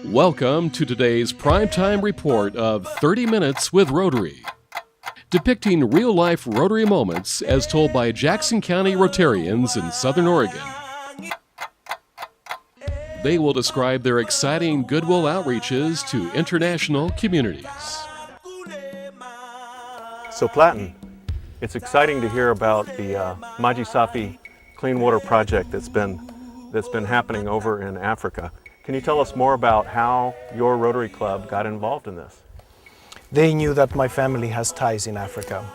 Welcome to today's primetime report of 30 Minutes with Rotary, depicting real-life Rotary moments as told by Jackson County Rotarians in Southern Oregon. They will describe their exciting goodwill outreaches to international communities. So Platten, it's exciting to hear about the MAJI SAFI clean water project that's been happening over in Africa. Can you tell us more about how your Rotary Club got involved in this? They knew that my family has ties in Africa,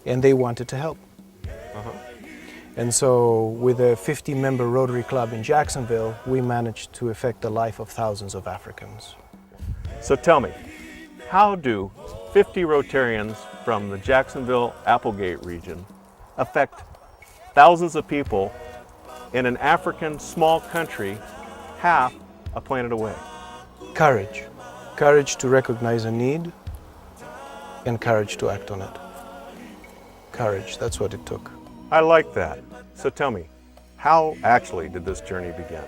and they wanted to help. And so with a 50-member Rotary Club in Jacksonville, we managed to affect the life of thousands of Africans. So tell me, how do 50 Rotarians from the Jacksonville-Applegate region affect thousands of people in an African small country half a planet away? Courage. Courage to recognize a need and courage to act on it. Courage, that's what it took. I like that. So tell me, how actually did this journey begin?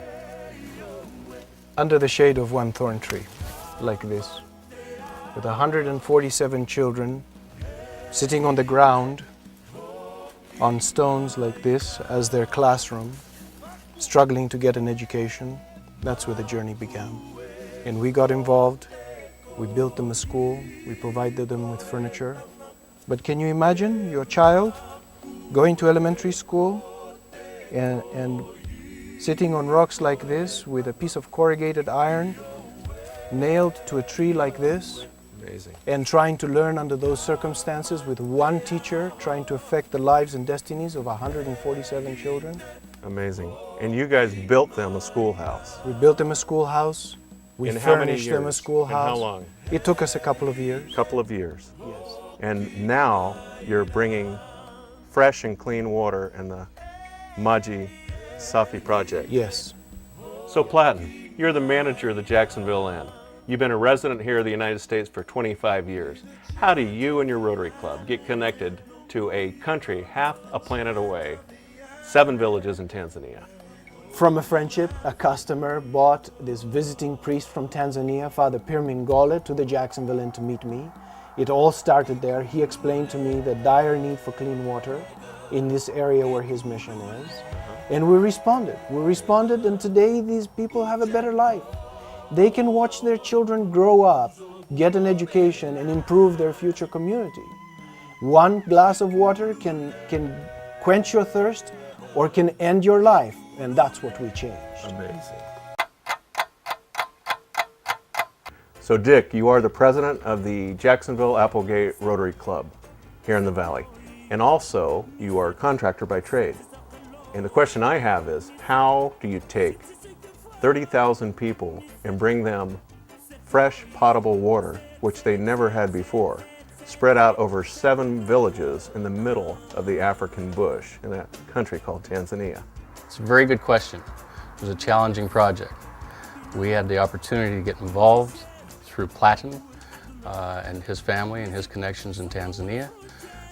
Under the shade of one thorn tree, like this, with 147 children sitting on the ground on stones like this as their classroom, struggling to get an education. That's where the journey began. And we got involved, we built them a school, we provided them with furniture. But can you imagine your child going to elementary school and sitting on rocks like this with a piece of corrugated iron nailed to a tree like this? Amazing. And trying to learn under those circumstances with one teacher trying to affect the lives and destinies of 147 children? Amazing. And you guys built them a schoolhouse. We built them a schoolhouse. We furnished them a schoolhouse. And how long? It took us a couple of years. Couple of years. Yes. And now you're bringing fresh and clean water in the MAJI SAFI project. Yes. So Platten, you're the manager of the Jacksonville Inn. You've been a resident here in the United States for 25 years. How do you and your Rotary Club get connected to a country half a planet away, 7 villages in Tanzania? From a friendship, a customer bought this visiting priest from Tanzania, Father Pirmingole, to the Jacksonville Inn to meet me. It all started there. He explained to me the dire need for clean water in this area where his mission is. And we responded. We responded, and today these people have a better life. They can watch their children grow up, get an education, and improve their future community. One glass of water can quench your thirst or can end your life, and that's what we changed. Amazing. So Dick, you are the president of the Jacksonville-Applegate Rotary Club here in the Valley, and also you are a contractor by trade. And the question I have is, how do you take 30,000 people and bring them fresh potable water, which they never had before, spread out over 7 villages in the middle of the African bush in a country called Tanzania? It's a very good question. It was a challenging project. We had the opportunity to get involved through Platten and his family and his connections in Tanzania.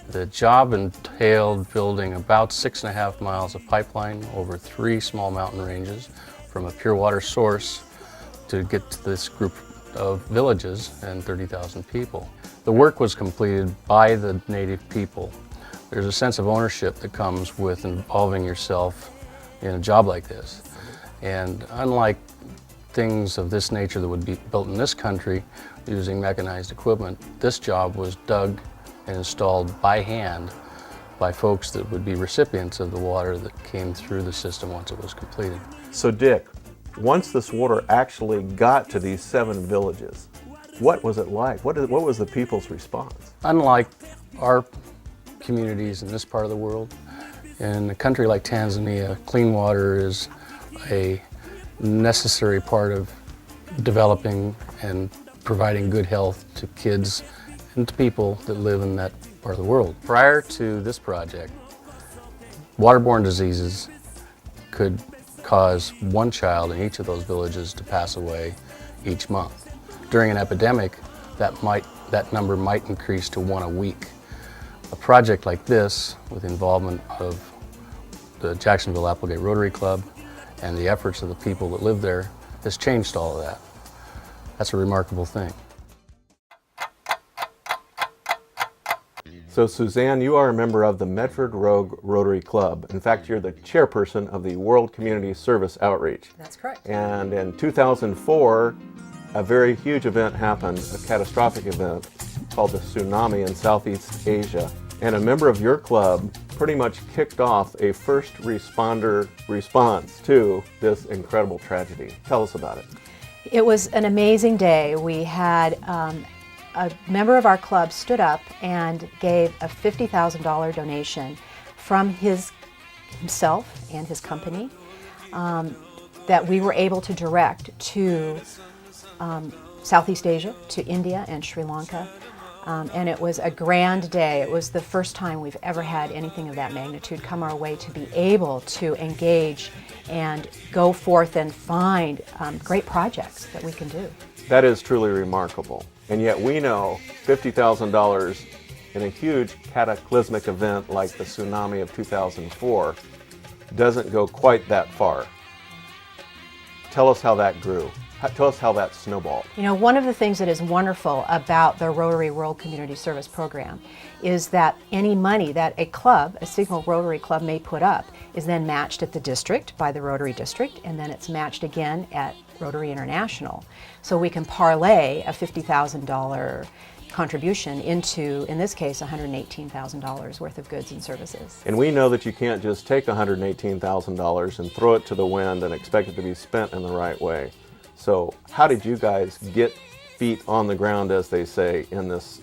The job entailed building about 6.5 miles of pipeline over 3 small mountain ranges from a pure water source to get to this group of villages and 30,000 people. The work was completed by the native people. There's a sense of ownership that comes with involving yourself in a job like this. And unlike things of this nature that would be built in this country using mechanized equipment, this job was dug and installed by hand by folks that would be recipients of the water that came through the system once it was completed. So Dick, once this water actually got to these 7 villages, what was it like? What was the people's response? Unlike our communities in this part of the world, in a country like Tanzania, clean water is a necessary part of developing and providing good health to kids and to people that live in that part of the world. Prior to this project, waterborne diseases could cause 1 child in each of those villages to pass away each month. During an epidemic, that number might increase to 1 a week. A project like this, with the involvement of the Jacksonville-Applegate Rotary Club and the efforts of the people that live there, has changed all of that. That's a remarkable thing. So Suzanne, you are a member of the Medford Rogue Rotary Club. In fact, you're the chairperson of the World Community Service Outreach. That's correct. And in 2004, a very huge event happened, a catastrophic event called the tsunami in Southeast Asia. And a member of your club pretty much kicked off a first responder response to this incredible tragedy. Tell us about it. It was an amazing day. We had a member of our club stood up and gave a $50,000 donation from himself and his company that we were able to direct to Southeast Asia, to India and Sri Lanka. And it was a grand day. It was the first time we've ever had anything of that magnitude come our way to be able to engage and go forth and find great projects that we can do. That is truly remarkable. And yet we know $50,000 in a huge cataclysmic event like the tsunami of 2004 doesn't go quite that far. Tell us how that grew. Tell us how that snowballed. You know, one of the things that is wonderful about the Rotary World Community Service Program is that any money that a club, a single Rotary club may put up, is then matched at the district by the Rotary District, and then it's matched again at Rotary International. So we can parlay a $50,000 contribution into, in this case, $118,000 worth of goods and services. And we know that you can't just take $118,000 and throw it to the wind and expect it to be spent in the right way. So how did you guys get feet on the ground, as they say, in this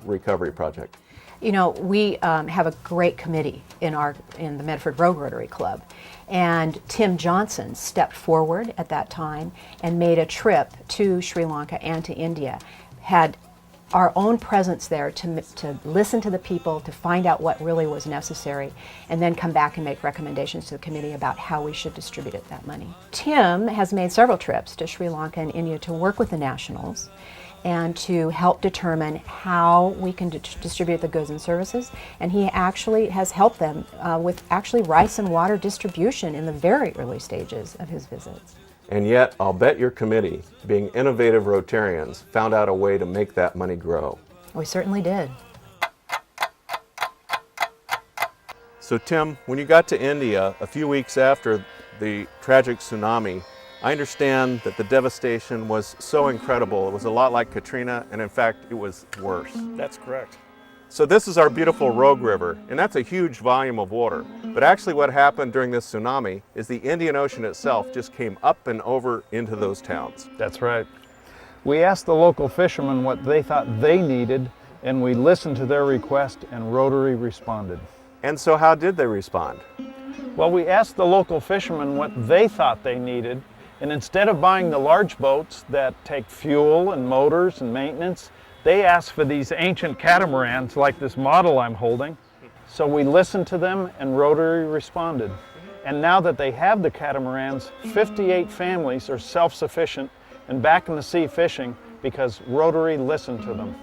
recovery project? You know, we have a great committee in the Medford Rogue Rotary Club, and Tim Johnson stepped forward at that time and made a trip to Sri Lanka and to India, had our own presence there to listen to the people, to find out what really was necessary, and then come back and make recommendations to the committee about how we should distribute that money. Tim has made several trips to Sri Lanka and India to work with the nationals and to help determine how we can distribute the goods and services, and he actually has helped them with actually rice and water distribution in the very early stages of his visits. And yet, I'll bet your committee, being innovative Rotarians, found out a way to make that money grow. We certainly did. So Tim, when you got to India a few weeks after the tragic tsunami, I understand that the devastation was so incredible. It was a lot like Katrina, and in fact, it was worse. That's correct. So this is our beautiful Rogue River, and that's a huge volume of water. But actually what happened during this tsunami is the Indian Ocean itself just came up and over into those towns. That's right. We asked the local fishermen what they thought they needed, and we listened to their request, and Rotary responded. And so how did they respond? Well, we asked the local fishermen what they thought they needed, and instead of buying the large boats that take fuel and motors and maintenance, they asked for these ancient catamarans like this model I'm holding. So we listened to them and Rotary responded. And now that they have the catamarans, 58 families are self-sufficient and back in the sea fishing because Rotary listened to them.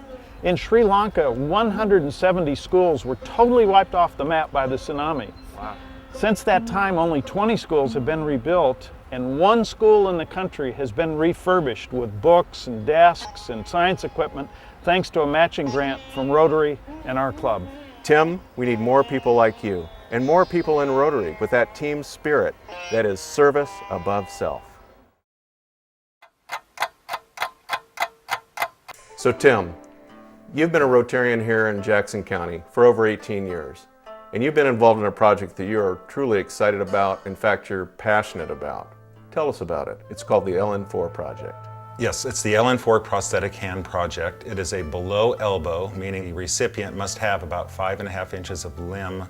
In Sri Lanka, 170 schools were totally wiped off the map by the tsunami. Wow. Since that time, only 20 schools have been rebuilt, and one school in the country has been refurbished with books and desks and science equipment thanks to a matching grant from Rotary and our club. Tim, we need more people like you and more people in Rotary with that team spirit that is service above self. So Tim, you've been a Rotarian here in Jackson County for over 18 years, and you've been involved in a project that you're truly excited about. In fact, you're passionate about. Tell us about it. It's called the LN4 Project. Yes, it's the LN4 Prosthetic Hand Project. It is a below elbow, meaning the recipient must have about 5.5 inches of limb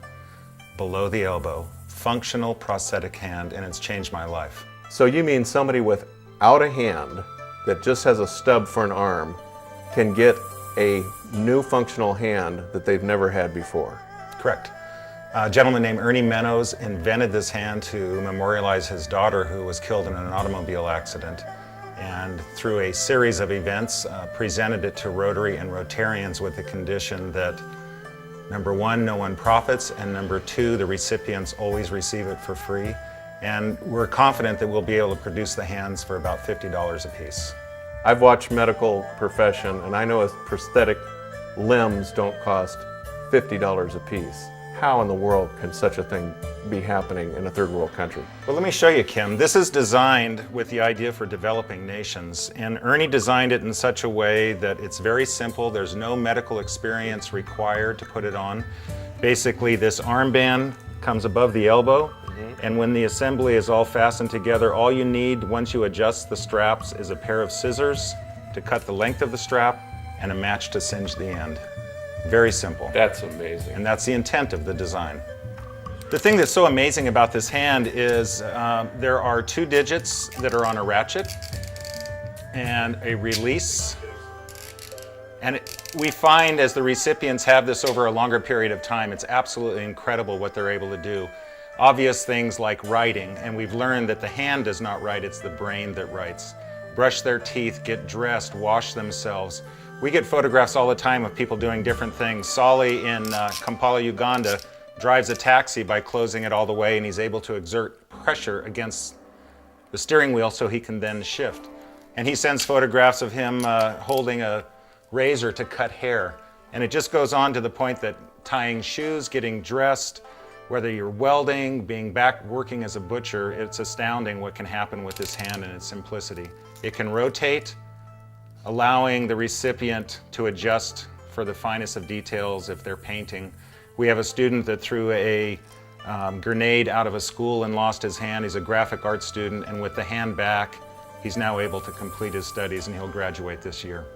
below the elbow, functional prosthetic hand, and it's changed my life. So you mean somebody without a hand that just has a stub for an arm can get a new functional hand that they've never had before? Correct. A gentleman named Ernie Meadows invented this hand to memorialize his daughter who was killed in an automobile accident, and through a series of events presented it to Rotary and Rotarians with the condition that number one, no one profits, and number two, the recipients always receive it for free. And we're confident that we'll be able to produce the hands for about $50 a piece. I've watched medical profession, and I know prosthetic limbs don't cost $50 a piece. How in the world can such a thing be happening in a third world country? Well, let me show you, Kim. This is designed with the idea for developing nations, and Ernie designed it in such a way that it's very simple. There's no medical experience required to put it on. Basically, this armband comes above the elbow, and when the assembly is all fastened together, all you need once you adjust the straps is a pair of scissors to cut the length of the strap and a match to singe the end. Very simple. That's amazing. And that's the intent of the design. The thing that's so amazing about this hand is there are 2 digits that are on a ratchet and a release. And we find as the recipients have this over a longer period of time, it's absolutely incredible what they're able to do. Obvious things like writing, and we've learned that the hand does not write, it's the brain that writes. Brush their teeth, get dressed, wash themselves. We get photographs all the time of people doing different things. Solly in Kampala, Uganda, drives a taxi by closing it all the way, and he's able to exert pressure against the steering wheel so he can then shift. And he sends photographs of him holding a razor to cut hair. And it just goes on to the point that tying shoes, getting dressed, whether you're welding, being back working as a butcher, it's astounding what can happen with this hand and its simplicity. It can rotate, allowing the recipient to adjust for the finest of details if they're painting. We have a student that threw a grenade out of a school and lost his hand. He's a graphic arts student, and with the hand back, he's now able to complete his studies, and he'll graduate this year.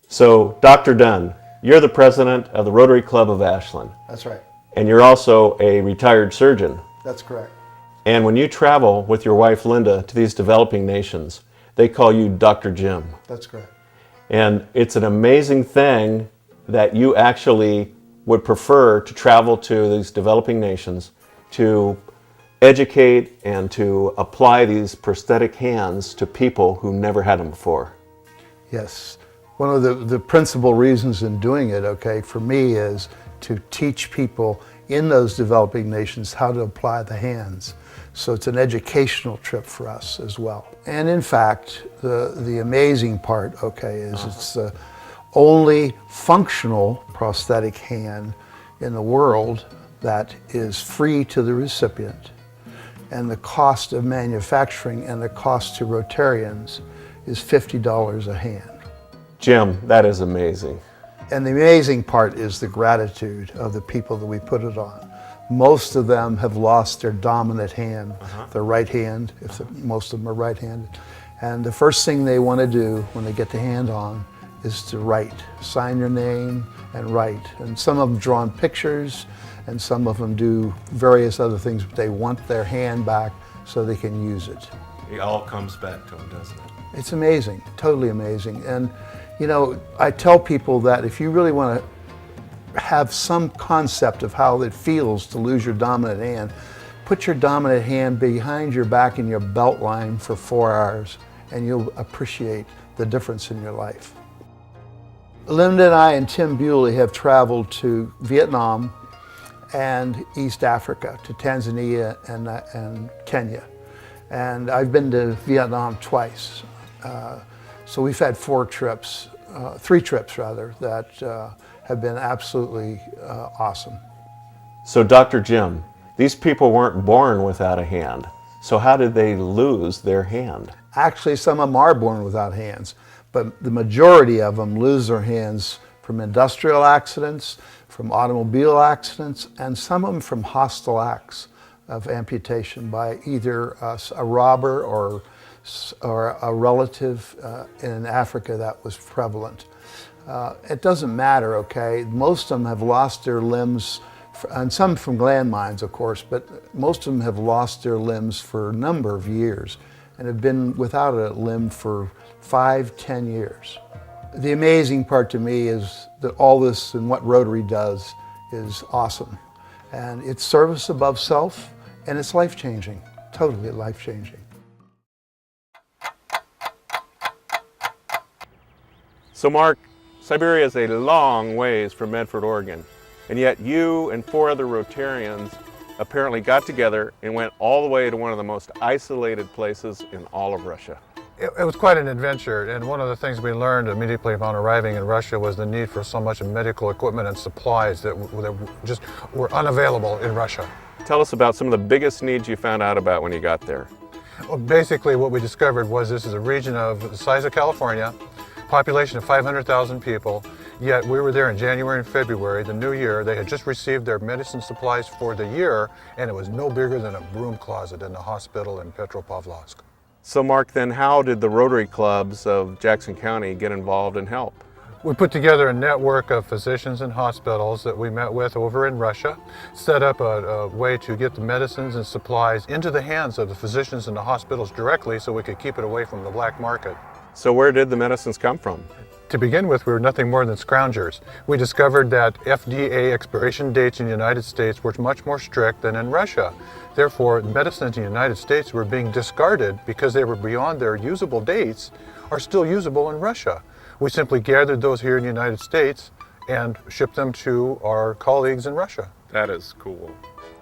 So, Dr. Dunn, you're the president of the Rotary Club of Ashland, That's right. and you're also a retired surgeon. That's correct. And when you travel with your wife Linda to these developing nations, they call you Dr. Jim. That's correct. And it's an amazing thing that you actually would prefer to travel to these developing nations to educate and to apply these prosthetic hands to people who never had them before. Yes. One of the principal reasons in doing it, okay, for me is to teach people in those developing nations how to apply the hands. So it's an educational trip for us as well. And in fact, the amazing part, okay, is it's the only functional prosthetic hand in the world that is free to the recipient. And the cost of manufacturing and the cost to Rotarians is $50 a hand. Jim, that is amazing. And the amazing part is the gratitude of the people that we put it on. Most of them have lost their dominant hand, their right hand, most of them are right-handed. And the first thing they want to do when they get the hand on is to write, sign your name and write. And some of them draw on pictures, and some of them do various other things, but they want their hand back so they can use it. It all comes back to them, doesn't it? It's amazing, totally amazing. And you know, I tell people that if you really want to have some concept of how it feels to lose your dominant hand, put your dominant hand behind your back in your belt line for 4 hours, and you'll appreciate the difference in your life. Linda and I and Tim Bewley have traveled to Vietnam and East Africa, to Tanzania and Kenya. And I've been to Vietnam twice. So we've had 3 trips that have been absolutely awesome. So Dr. Jim, these people weren't born without a hand. So how did they lose their hand? Actually, some of them are born without hands, but the majority of them lose their hands from industrial accidents, from automobile accidents, and some of them from hostile acts of amputation by either a robber or a relative in Africa that was prevalent. It doesn't matter, okay? Most of them have lost their limbs, and some from landmines, of course, but most of them have lost their limbs for a number of years and have been without a limb for 5, 10 years. The amazing part to me is that all this and what Rotary does is awesome. And it's service above self, and it's life-changing, totally life-changing. So Mark, Siberia is a long ways from Medford, Oregon, and yet you and 4 other Rotarians apparently got together and went all the way to one of the most isolated places in all of Russia. It was quite an adventure, and one of the things we learned immediately upon arriving in Russia was the need for so much medical equipment and supplies that just were unavailable in Russia. Tell us about some of the biggest needs you found out about when you got there. Well, basically what we discovered was this is a region of the size of California, population of 500,000 people, yet we were there in January and February, the new year. They had just received their medicine supplies for the year, and it was no bigger than a broom closet in the hospital in Petropavlovsk. So Mark, then how did the Rotary clubs of Jackson County get involved and help? We put together a network of physicians and hospitals that we met with over in Russia, set up a way to get the medicines and supplies into the hands of the physicians and the hospitals directly so we could keep it away from the black market. So where did the medicines come from? To begin with, we were nothing more than scroungers. We discovered that FDA expiration dates in the United States were much more strict than in Russia. Therefore, medicines in the United States were being discarded because they were beyond their usable dates, are still usable in Russia. We simply gathered those here in the United States and shipped them to our colleagues in Russia. That is cool.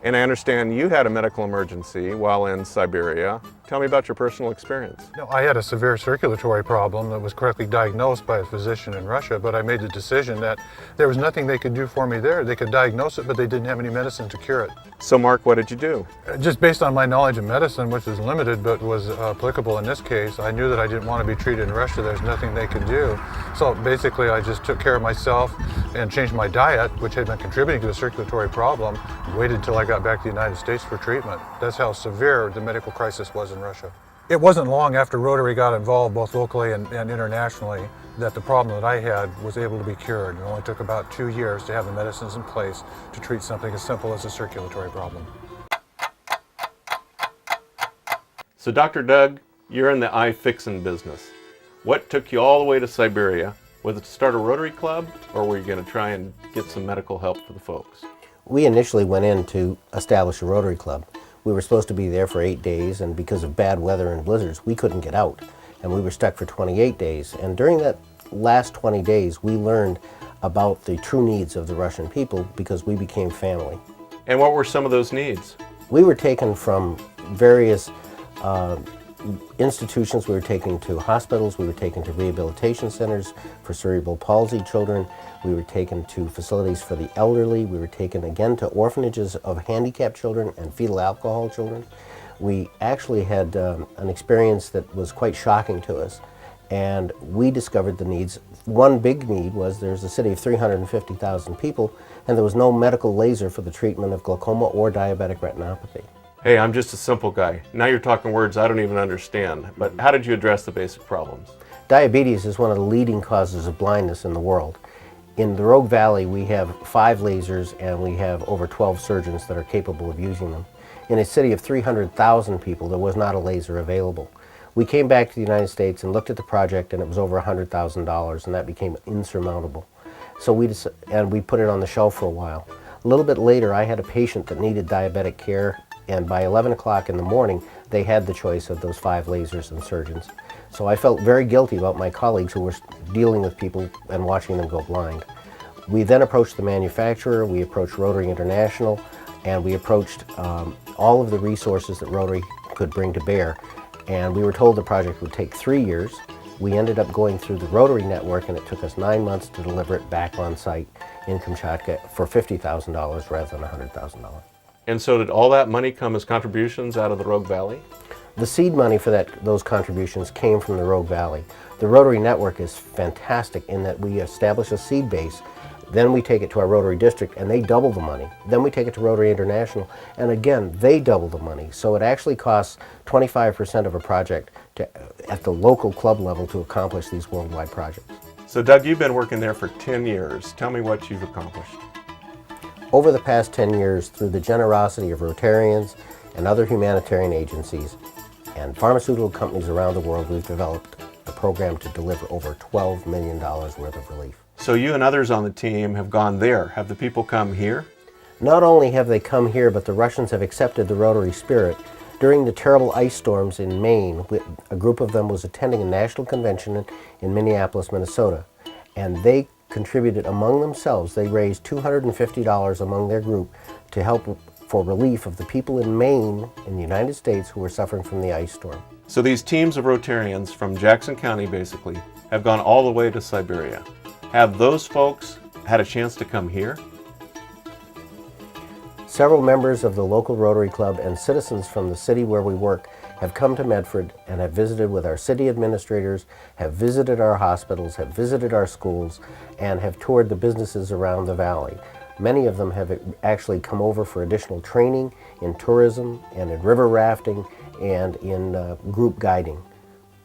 And I understand you had a medical emergency while in Siberia. Tell me about your personal experience. No, I had a severe circulatory problem that was correctly diagnosed by a physician in Russia, but I made the decision that there was nothing they could do for me there. They could diagnose it, but they didn't have any medicine to cure it. So Mark, what did you do? Just based on my knowledge of medicine, which is limited but was applicable in this case, I knew that I didn't want to be treated in Russia. There's nothing they could do. So basically I just took care of myself and changed my diet, which had been contributing to the circulatory problem, waited until I got back to the United States for treatment. That's how severe the medical crisis was in Russia. It wasn't long after Rotary got involved, both locally and internationally, that the problem that I had was able to be cured. It only took about 2 years to have the medicines in place to treat something as simple as a circulatory problem. So Dr. Doug, you're in the eye fixing business. What took you all the way to Siberia? Was it to start a Rotary club, or were you going to try and get some medical help for the folks? We initially went in to establish a Rotary club. We were supposed to be there for 8 days, and because of bad weather and blizzards, we couldn't get out. And we were stuck for 28 days. And during that last 20 days, we learned about the true needs of the Russian people because we became family. And what were some of those needs? We were taken from various institutions. We were taken to hospitals, we were taken to rehabilitation centers for cerebral palsy children, we were taken to facilities for the elderly, we were taken again to orphanages of handicapped children and fetal alcohol children. We actually had an experience that was quite shocking to us, and we discovered the needs. One big need was there's a city of 350,000 people, and there was no medical laser for the treatment of glaucoma or diabetic retinopathy. Hey, I'm just a simple guy. Now you're talking words I don't even understand. But how did you address the basic problems? Diabetes is one of the leading causes of blindness in the world. In the Rogue Valley, we have 5 lasers and we have over 12 surgeons that are capable of using them. In a city of 300,000 people, there was not a laser available. We came back to the United States and looked at the project, and it was over $100,000, and that became insurmountable. So we put it on the shelf for a while. A little bit later, I had a patient that needed diabetic care, and by 11 o'clock in the morning, they had the choice of those 5 lasers and surgeons. So I felt very guilty about my colleagues who were dealing with people and watching them go blind. We then approached the manufacturer, we approached Rotary International, and we approached all of the resources that Rotary could bring to bear. And we were told the project would take 3 years. We ended up going through the Rotary network, and it took us 9 months to deliver it back on site in Kamchatka for $50,000 rather than $100,000. And so did all that money come as contributions out of the Rogue Valley? The seed money for those contributions came from the Rogue Valley. The Rotary network is fantastic in that we establish a seed base, then we take it to our Rotary district and they double the money. Then we take it to Rotary International and again they double the money. So it actually costs 25% of a project at the local club level to accomplish these worldwide projects. So Doug, you've been working there for 10 years. Tell me what you've accomplished. Over the past 10 years, through the generosity of Rotarians and other humanitarian agencies and pharmaceutical companies around the world, we've developed a program to deliver over $12 million worth of relief. So you and others on the team have gone there. Have the people come here? Not only have they come here, but the Russians have accepted the Rotary spirit. During the terrible ice storms in Maine, a group of them was attending a national convention in Minneapolis, Minnesota, and they contributed among themselves. They raised $250 among their group to help for relief of the people in Maine in the United States who were suffering from the ice storm. So these teams of Rotarians from Jackson County basically have gone all the way to Siberia. Have those folks had a chance to come here? Several members of the local Rotary Club and citizens from the city where we work have come to Medford and have visited with our city administrators, have visited our hospitals, have visited our schools, and have toured the businesses around the valley. Many of them have actually come over for additional training in tourism and in river rafting and in group guiding.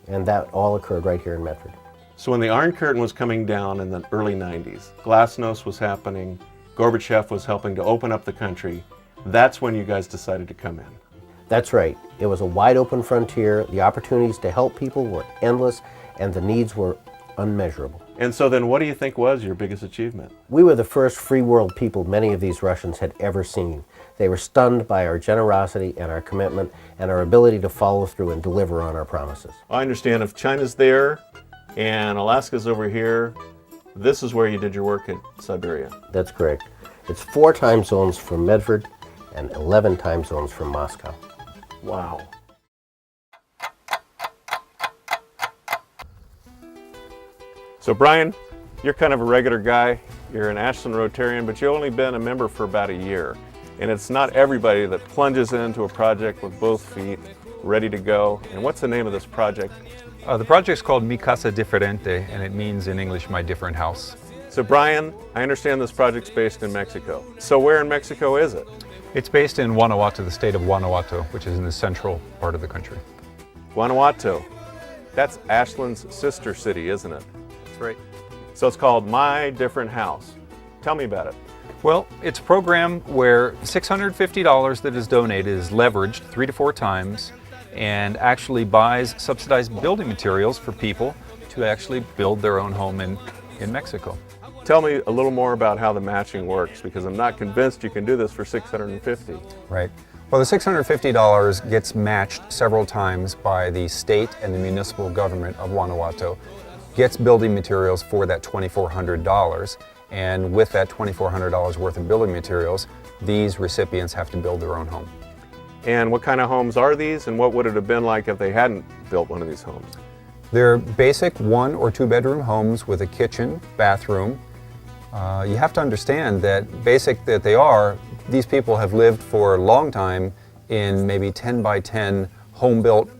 And that all occurred right here in Medford. So when the Iron Curtain was coming down in the early 90s, Glasnost was happening, Gorbachev was helping to open up the country, that's when you guys decided to come in. That's right. It was a wide open frontier. The opportunities to help people were endless and the needs were unmeasurable. And so then what do you think was your biggest achievement? We were the first free world people many of these Russians had ever seen. They were stunned by our generosity and our commitment and our ability to follow through and deliver on our promises. I understand if China's there and Alaska's over here, this is where you did your work at Siberia. That's correct. It's 4 time zones from Medford and 11 time zones from Moscow. Wow. So Brian, you're kind of a regular guy. You're an Ashland Rotarian, but you've only been a member for about a year. And it's not everybody that plunges into a project with both feet ready to go. And what's the name of this project? The project's called Mi Casa Diferente, and it means in English, my different house. So Brian, I understand this project's based in Mexico. So where in Mexico is it? It's based in Guanajuato, the state of Guanajuato, which is in the central part of the country. Guanajuato. That's Ashland's sister city, isn't it? That's right. So it's called My Different House. Tell me about it. Well, it's a program where $650 that is donated is leveraged 3 to 4 times and actually buys subsidized building materials for people to actually build their own home in Mexico. Tell me a little more about how the matching works, because I'm not convinced you can do this for $650. Right. Well, the $650 gets matched several times by the state and the municipal government of Guanajuato, gets building materials for that $2,400, and with that $2,400 worth of building materials, these recipients have to build their own home. And what kind of homes are these, and what would it have been like if they hadn't built one of these homes? They're basic 1 or 2 bedroom homes with a kitchen, bathroom. You have to understand that basic that they are, these people have lived for a long time in maybe 10 by 10 home-built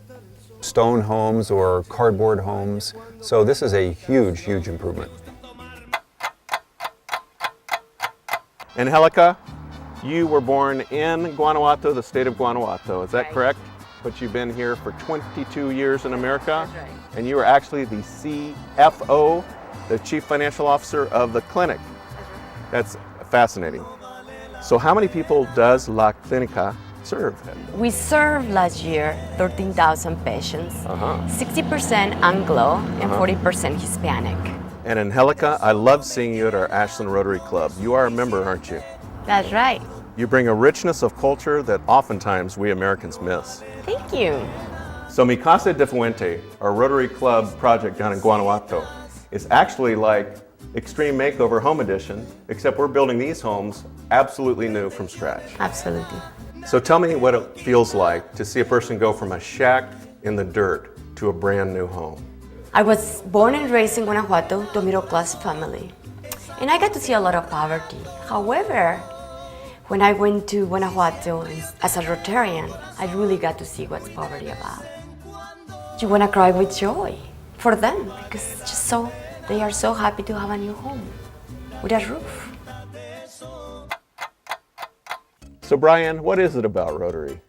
stone homes or cardboard homes. So this is a huge, huge improvement. Angelica, you were born in Guanajuato, the state of Guanajuato, is that correct? But you've been here for 22 years in America? That's right. And you were actually the CFO, the Chief Financial Officer of the clinic. That's fascinating. So how many people does La Clinica serve? We served last year 13,000 patients, 60% Anglo and 40% Hispanic. And Angelica, I love seeing you at our Ashland Rotary Club. You are a member, aren't you? That's right. You bring a richness of culture that oftentimes we Americans miss. Thank you. So Mi Casa Diferente, our Rotary Club project down in Guanajuato, is actually like Extreme Makeover Home Edition, except we're building these homes absolutely new from scratch. Absolutely. So tell me what it feels like to see a person go from a shack in the dirt to a brand new home. I was born and raised in Guanajuato to a middle-class family, and I got to see a lot of poverty. However, when I went to Guanajuato as a Rotarian, I really got to see what's poverty about. You want to cry with joy for them because it's just so, they are so happy to have a new home with a roof. So Brian, what is it about Rotary?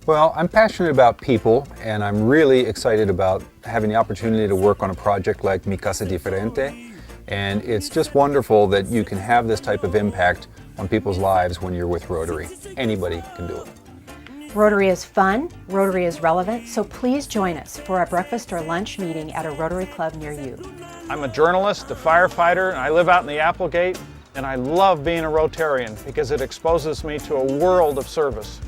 Well, I'm passionate about people, and I'm really excited about having the opportunity to work on a project like Mi Casa Diferente. And it's just wonderful that you can have this type of impact on people's lives when you're with Rotary. Anybody can do it. Rotary is fun, Rotary is relevant, so please join us for a breakfast or lunch meeting at a Rotary Club near you. I'm a journalist, a firefighter, and I live out in the Applegate, and I love being a Rotarian because it exposes me to a world of service.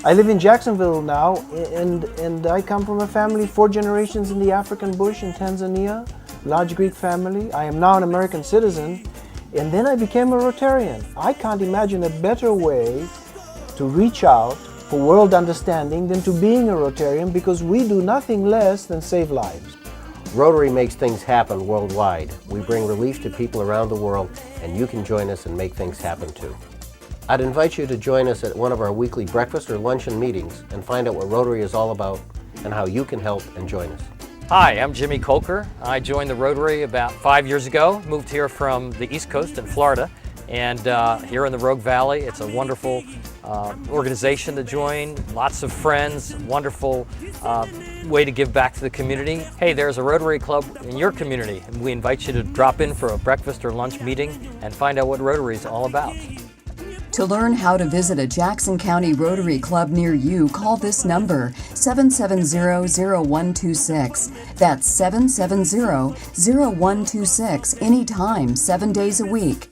I live in Jacksonville now, and I come from a family 4 generations in the African bush in Tanzania, large Greek family. I am now an American citizen, And then I became a Rotarian. I can't imagine a better way to reach out for world understanding than to being a Rotarian, because we do nothing less than save lives. Rotary makes things happen worldwide. We bring relief to people around the world, and you can join us and make things happen too. I'd invite you to join us at one of our weekly breakfast or luncheon meetings and find out what Rotary is all about and how you can help and join us. Hi, I'm Jimmy Kolker. I joined the Rotary about 5 years ago, moved here from the East Coast in Florida, and here in the Rogue Valley. It's a wonderful organization to join, lots of friends, wonderful way to give back to the community. Hey, there's a Rotary Club in your community, and we invite you to drop in for a breakfast or lunch meeting and find out what Rotary is all about. To learn how to visit a Jackson County Rotary Club near you, call this number, 770-0126. That's 770-0126, anytime, 7 days a week.